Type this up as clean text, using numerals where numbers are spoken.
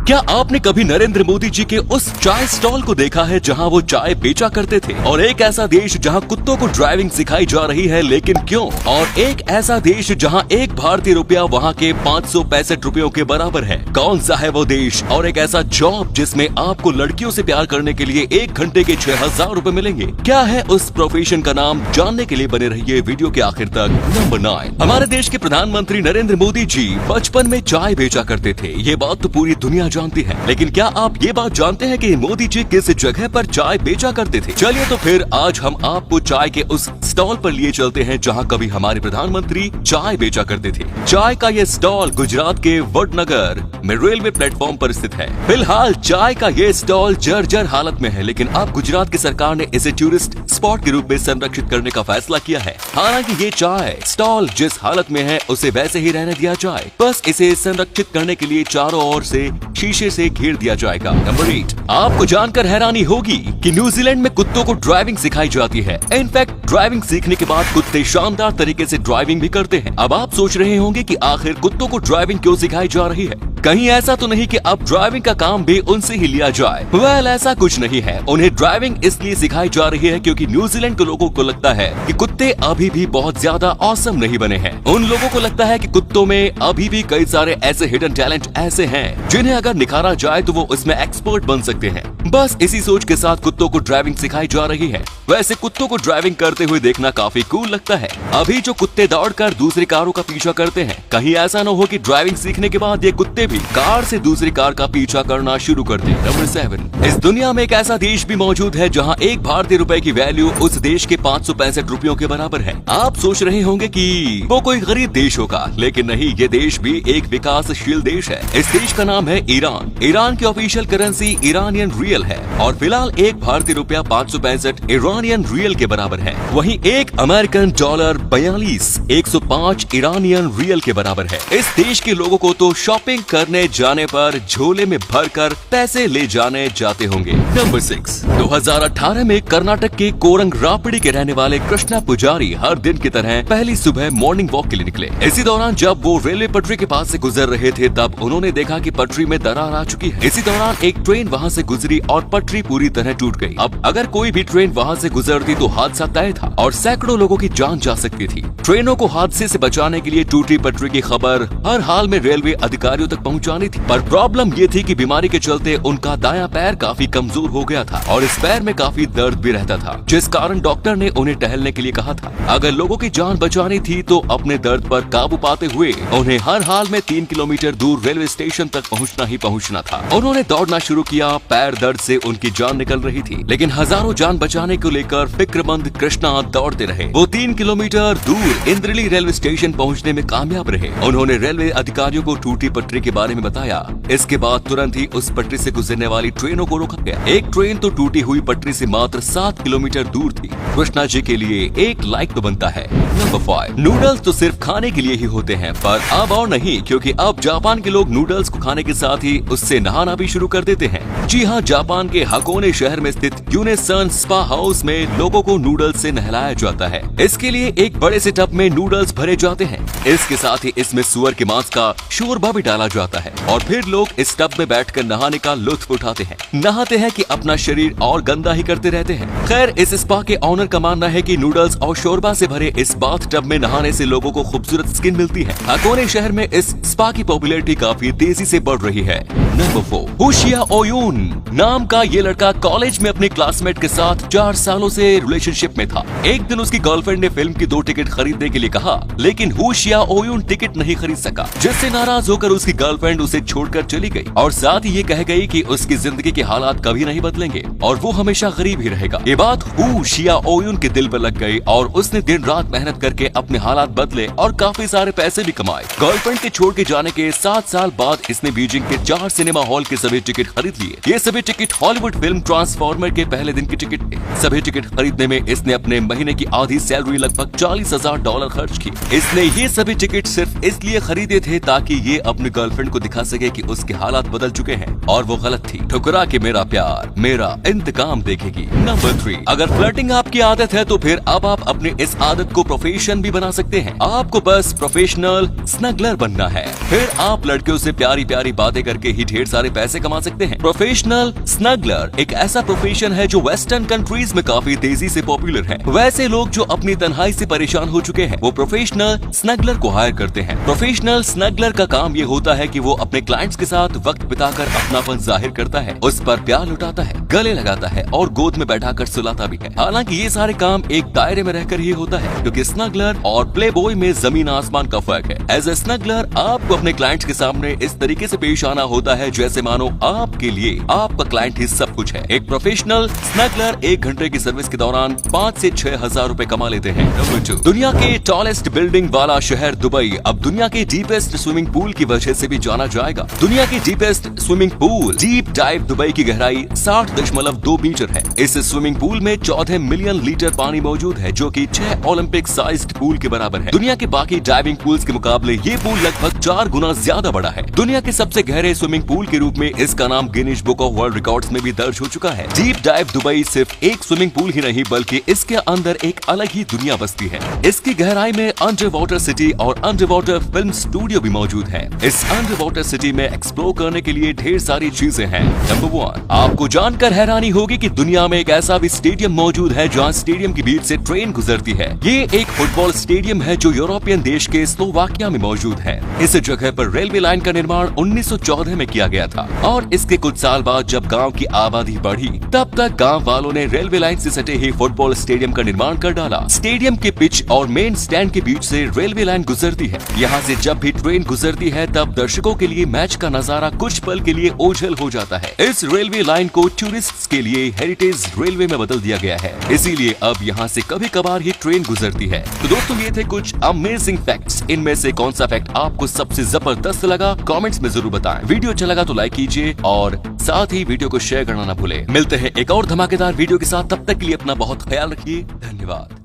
क्या आपने कभी नरेंद्र मोदी जी के उस चाय स्टॉल को देखा है जहां वो चाय बेचा करते थे? और एक ऐसा देश जहां कुत्तों को ड्राइविंग सिखाई जा रही है, लेकिन क्यों? और एक ऐसा देश जहां एक भारतीय रुपया वहां के 565 रुपयों के बराबर है। कौन सा है वो देश? और एक ऐसा जॉब जिसमें आपको लड़कियों से प्यार करने के लिए 1 घंटे के 6000 रुपए मिलेंगे। क्या है उस प्रोफेशन का नाम? जानने के लिए बने रहिए वीडियो के आखिर तक। नंबर 9। हमारे देश के प्रधानमंत्री नरेंद्र मोदी जी बचपन में चाय बेचा करते थे। ये बात तो पूरी दुनिया जानती है, लेकिन क्या आप ये बात जानते हैं कि मोदी जी किस जगह पर चाय बेचा करते थे? चलिए तो फिर आज हम आपको चाय के उस स्टॉल पर लिए चलते हैं जहां कभी हमारे प्रधानमंत्री चाय बेचा करते थे। चाय का ये स्टॉल गुजरात के वडनगर में रेलवे प्लेटफॉर्म पर स्थित है। फिलहाल चाय का ये स्टॉल जर्जर हालत में है, लेकिन अब गुजरात की सरकार ने इसे टूरिस्ट स्पॉट के रूप में संरक्षित करने का फैसला किया है। हालांकि ये चाय स्टॉल जिस हालत में है उसे वैसे ही रहने दिया जाए, बस इसे संरक्षित करने के लिए चारों ओर से शीशे से घेर दिया जाएगा। नंबर 8। आपको जानकर हैरानी होगी कि न्यूजीलैंड में कुत्तों को ड्राइविंग सिखाई जाती है। इनफैक्ट ड्राइविंग सीखने के बाद कुत्ते शानदार तरीके से ड्राइविंग भी करते हैं। अब आप सोच रहे होंगे कि आखिर कुत्तों को ड्राइविंग क्यों सिखाई जा रही है? कहीं ऐसा तो नहीं कि अब ड्राइविंग का काम भी उनसे ही लिया जाए? वेल, ऐसा कुछ नहीं है। उन्हें ड्राइविंग इसलिए सिखाई जा रही है क्योंकि न्यूजीलैंड के लोगों को लगता है कि कुत्ते अभी भी बहुत ज्यादा ऑसम नहीं बने हैं। उन लोगों को लगता है कि कुत्तों में अभी भी कई सारे ऐसे हिडन टैलेंट ऐसे हैं जिन्हें अगर निखारा जाए तो वो उसमें एक्सपर्ट बन सकते हैं। बस इसी सोच के साथ कुत्तों को ड्राइविंग सिखाई जा रही है। वैसे कुत्तों को ड्राइविंग करते हुए देखना काफी कूल लगता है। अभी जो कुत्ते दौड़कर दूसरी कारों का पीछा करते हैं, कहीं ऐसा न हो कि ड्राइविंग सीखने के बाद ये कुत्ते भी कार से दूसरी कार का पीछा करना शुरू कर दें। नंबर 7। इस दुनिया में एक ऐसा देश भी मौजूद है जहां एक भारतीय रुपए की वैल्यू उस देश के 565 रुपयों के बराबर है। आप सोच रहे होंगे कि वो कोई गरीब देश होगा, लेकिन नहीं, ये देश भी एक विकासशील देश है। इस देश का नाम है ईरान। ईरान की ऑफिशियल करेंसी ईरानियन रियल है और फिलहाल एक भारतीय रुपया 565 ईरानियन रियल के बराबर है। वहीं एक अमेरिकन डॉलर 105 ईरानियन रियल के बराबर है। इस देश के लोगों को तो शॉपिंग करने जाने पर झोले में भरकर पैसे ले जाने जाते होंगे। नंबर 6। 2018 में कर्नाटक के कोरंग रापड़ी के रहने वाले कृष्णा पुजारी हर दिन की तरह पहली सुबह मॉर्निंग वॉक के लिए निकले। इसी दौरान जब वो रेलवे पटरी के पास से गुजर रहे थे, तब उन्होंने देखा कि पटरी में दरार आ चुकी है। इसी दौरान एक ट्रेन वहां से गुजरी और पटरी पूरी तरह टूट गई। अब अगर कोई भी ट्रेन वहां से गुजरती तो हादसा तय था और सैकड़ों लोगों की जान जा सकती थी। ट्रेनों को हादसे से बचाने के लिए टूटी पटरी की खबर हर हाल में रेलवे अधिकारियों तक पहुंचानी थी, पर प्रॉब्लम ये थी कि बीमारी के चलते उनका दायां पैर काफी कमजोर हो गया था और इस पैर में काफी दर्द भी रहता था, जिस कारण डॉक्टर ने उन्हें टहलने के लिए कहा था। अगर लोगों की जान बचानी थी तो अपने दर्द पर काबू पाते हुए उन्हें हर हाल में 3 किलोमीटर दूर रेलवे स्टेशन तक पहुंचना ही पहुंचना था। उन्होंने दौड़ना शुरू किया। पैर दर्द से उनकी जान निकल रही थी, लेकिन हजारों जान बचाने को लेकर फिक्रमंद कृष्णा दौड़ते रहे। वो 3 किलोमीटर दूर इंद्रली रेलवे स्टेशन पहुंचने में कामयाब रहे। उन्होंने रेलवे अधिकारियों को टूटी पटरी के बारे में बताया। इसके बाद तुरंत ही उस पटरी से गुजरने वाली ट्रेनों को रोका गया। एक ट्रेन तो टूटी हुई पटरी से मात्र 7 किलोमीटर दूर थी। कृष्णा जी के लिए एक लाइक तो बनता है। नंबर 5। नूडल्स तो सिर्फ खाने के लिए ही होते हैं, पर अब और नहीं, क्योंकि अब जापान के लोग नूडल्स को खाने के साथ ही उससे नहाना भी शुरू कर देते हैं। जी हाँ, जापान के हकोने शहर में स्थित यूनेसन स्पा हाउस में लोगों को नूडल्स से नहलाया जाता है। इसके लिए एक बड़े से टब में नूडल्स भरे जाते हैं। इसके साथ ही इसमें सुअर के मांस का शोरबा भी डाला जाता है और फिर लोग इस टब में बैठकर नहाने का लुत्फ उठाते हैं। नहाते हैं कि अपना शरीर और गंदा ही करते रहते हैं। खैर, इस स्पा के ऑनर का मानना है कि नूडल्स और शोरबा से भरे इस बाथ टब में नहाने से लोगों को खूबसूरत स्किन मिलती है। हकोने शहर में इस स्पा की पॉपुलैरिटी काफी तेजी से बढ़ रही है। नंबर 4। होशिया ओयुन नाम का ये लड़का कॉलेज में अपने क्लासमेट के साथ 4 सालों से रिलेशनशिप में था। एक दिन उसकी गर्लफ्रेंड ने फिल्म की 2 टिकट खरीदने के लिए कहा, लेकिन होशिया ओयुन टिकट नहीं खरीद सका, जिससे नाराज होकर उसकी गर्लफ्रेंड उसे छोड़कर चली गई और साथ ही ये कह गई कि उसकी जिंदगी के हालात कभी नहीं बदलेंगे और वो हमेशा गरीब ही रहेगा। ये बात होशिया ओयुन के दिल पर लग गई और उसने दिन रात मेहनत करके अपने हालात बदले और काफी सारे पैसे भी कमाए। गर्लफ्रेंड के छोड़ के जाने के 7 साल बाद इसने बीजिंग के 4 सिनेमा हॉल के सभी टिकट खरीद लिए। ये सभी टिकट हॉलीवुड फिल्म ट्रांसफॉर्मर के पहले दिन की टिकट थे। सभी टिकट खरीदने में इसने अपने महीने की आधी सैलरी लगभग $40,000 खर्च की। इसने ये सभी टिकट सिर्फ इसलिए खरीदे थे ताकि ये अपनी गर्लफ्रेंड गर्लफ्रेंड को दिखा सके कि उसके हालात बदल चुके हैं और वो गलत थी। ठुकरा के मेरा प्यार मेरा इंतकाम देखेगी। नंबर 3, अगर फ्लर्टिंग आपकी आदत है तो फिर अब आप अपने इस आदत को प्रोफेशन भी बना सकते हैं। आपको बस प्रोफेशनल स्नगलर बनना है, फिर आप लड़कियों से प्यारी प्यारी बातें करके ही ढेर सारे पैसे कमा सकते हैं। प्रोफेशनल स्नगलर एक ऐसा प्रोफेशन है जो वेस्टर्न कंट्रीज में काफी तेजी से पॉपुलर है। वैसे लोग जो अपनी तन्हाई से परेशान हो चुके हैं वो प्रोफेशनल स्नगलर को हायर करते हैं। प्रोफेशनल स्नगलर का काम ये होता है कि वो अपने क्लाइंट्स के साथ वक्त बिताकर अपनापन जाहिर करता है, उस पर प्यार लुटाता है, गले लगाता है और गोद में बैठाकर सुलाता भी है। हालांकि ये सारे काम एक दायरे में रहकर ही होता है, क्योंकि स्नगलर और प्ले बॉय में जमीन आसमान का फर्क है। एज ए स्नगलर आपको अपने क्लाइंट्स के सामने इस तरीके से पेश आना होता है जैसे मानो आपके लिए आपका क्लाइंट ही सब कुछ है। एक प्रोफेशनल स्नगलर 1 घंटे की सर्विस के दौरान 5 से 6 हजार रूपए कमा लेते हैं। नंबर 2, दुनिया के टॉलेस्ट बिल्डिंग वाला शहर दुबई अब दुनिया के डीपेस्ट स्विमिंग पूल की वजह से भी जाना जाएगा। दुनिया की deepest swimming pool deep dive Dubai की गहराई 60.2 मीटर है। इस स्विमिंग पूल में 14 मिलियन लीटर पानी मौजूद है, जो कि 6 ओलंपिक साइज्ड पूल के बराबर है। दुनिया के बाकी डाइविंग पूल्स के मुकाबले ये पूल लगभग 4 गुना ज्यादा बड़ा है। दुनिया के सबसे गहरे स्विमिंग पूल के रूप में इसका नाम Guinness book of world records में भी दर्ज हो चुका है। डीप डाइव दुबई सिर्फ एक स्विमिंग पूल ही नहीं बल्कि इसके अंदर एक अलग ही दुनिया बसती है। इसकी गहराई में अंडर वाटर सिटी और अंडर वाटर फिल्म स्टूडियो भी मौजूद है। इस अंडर वाटर सिटी में एक्सप्लोर करने के लिए ढेर सारी चीजें हैं। नंबर 1, आपको जानकर हैरानी होगी कि दुनिया में एक ऐसा भी स्टेडियम मौजूद है जहां स्टेडियम के बीच से ट्रेन गुजरती है। ये एक फुटबॉल स्टेडियम है जो यूरोपियन देश के स्लोवाकिया में मौजूद है। इस जगह पर रेलवे लाइन का निर्माण 1914 में किया गया था और इसके कुछ साल बाद जब गांव की आबादी बढ़ी तब तक गांव वालों ने रेलवे लाइन से सटे ही फुटबॉल स्टेडियम का निर्माण कर डाला। स्टेडियम के पिच और मेन स्टैंड के बीच से रेलवे लाइन गुजरती है। यहाँ से जब भी ट्रेन गुजरती है तब दर्शकों के लिए मैच का नजारा कुछ पल के लिए ओझल हो जाता है। इस रेलवे लाइन को टूरिस्ट्स के लिए हेरिटेज रेलवे में बदल दिया गया है, इसीलिए अब यहाँ से कभी कभार ही ट्रेन गुजरती है। तो दोस्तों ये थे कुछ अमेजिंग फैक्ट्स। इनमें से कौन सा फैक्ट आपको सबसे जबरदस्त लगा कमेंट्स में जरूर बताएं। वीडियो अच्छा लगा तो लाइक कीजिए और साथ ही वीडियो को शेयर करना ना भूलें। मिलते हैं एक और धमाकेदार वीडियो के साथ, तब तक के लिए अपना बहुत ख्याल रखिए। धन्यवाद।